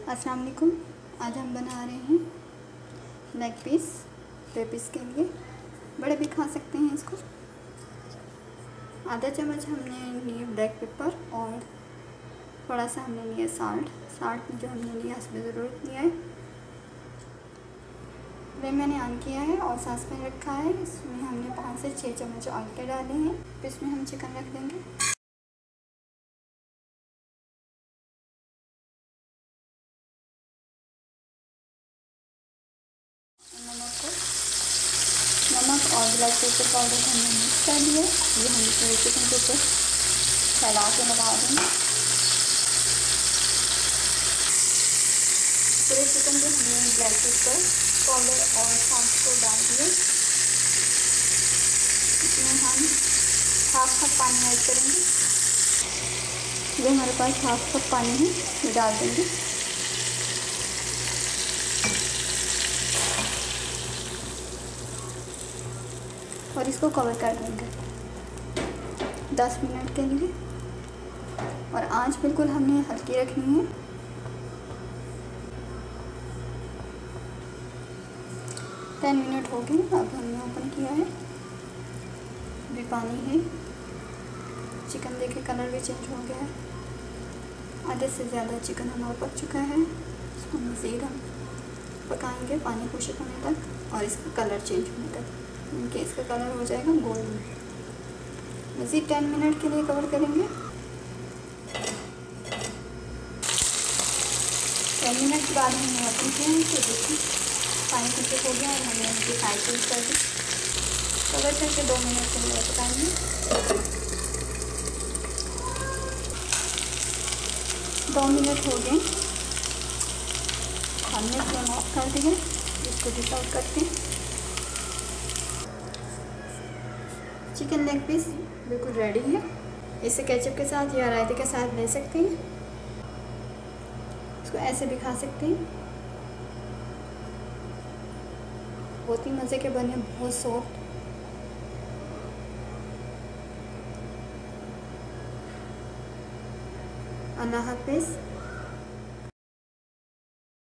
अस्सलाम वालेकुम। आज हम बना रहे हैं लेग पीस। पेपीस के लिए बड़े भी खा सकते हैं इसको। आधा चम्मच हमने लिए ब्लैक पेपर और थोड़ा सा हमने लिया साल्ट जो हमने लिया इसमें ज़रूरत लिया है। फ्लेम मैंने ऑन किया है और सास में रखा है। इसमें हमने 5 से 6 चम्मच ऑयल के डाले हैं। फिर इसमें हम चिकन रख देंगे। नमक और ब्लैक पेपर पाउडर हमने मिक्स कर दिया। ये हम पूरे चिकन के ऊपर फैला के लगा देंगे। पूरे चिकन पे हमने ब्लैक पेपर पाउडर और सॉल्ट को डाल दिए। इसमें हम हाफ कप पानी ऐड करेंगे। जो हमारे पास हाफ कप पानी है ये डाल देंगे। और इसको कवर कर देंगे 10 मिनट के लिए। और आंच बिल्कुल हमने हल्की रखनी है। टेन मिनट हो गए। अब हमने ओपन किया है। अभी पानी है। चिकन देखे कलर भी चेंज हो गया है। आधे से ज़्यादा चिकन हमारा पक चुका है। इसको मज़ीद हम पकाएंगे पानी खुश्क होने तक और इसका कलर चेंज होने तक। इनके इसका कलर हो जाएगा गोल्डन। मज़ीद 10 मिनट के लिए कवर करेंगे। 10 मिनट के बाद हमने ओपन किया है तो देखिए पानी खुश्क हो गया और हमने इसकी साइड चेंज कर दी। कवर करके 2 मिनट के लिए पकाएंगे। 2 मिनट हो गए। हमने फ्लेम ऑफ कर दिया। इसको डिश आउट करके चिकन लेग पीस बिल्कुल रेडी है। इसे केचप के साथ या रायते के साथ ले सकते हैं। इसको ऐसे भी खा सकते हैं। बहुत ही मज़े के बने, बहुत सॉफ्ट। अल्लाह हाफिज़।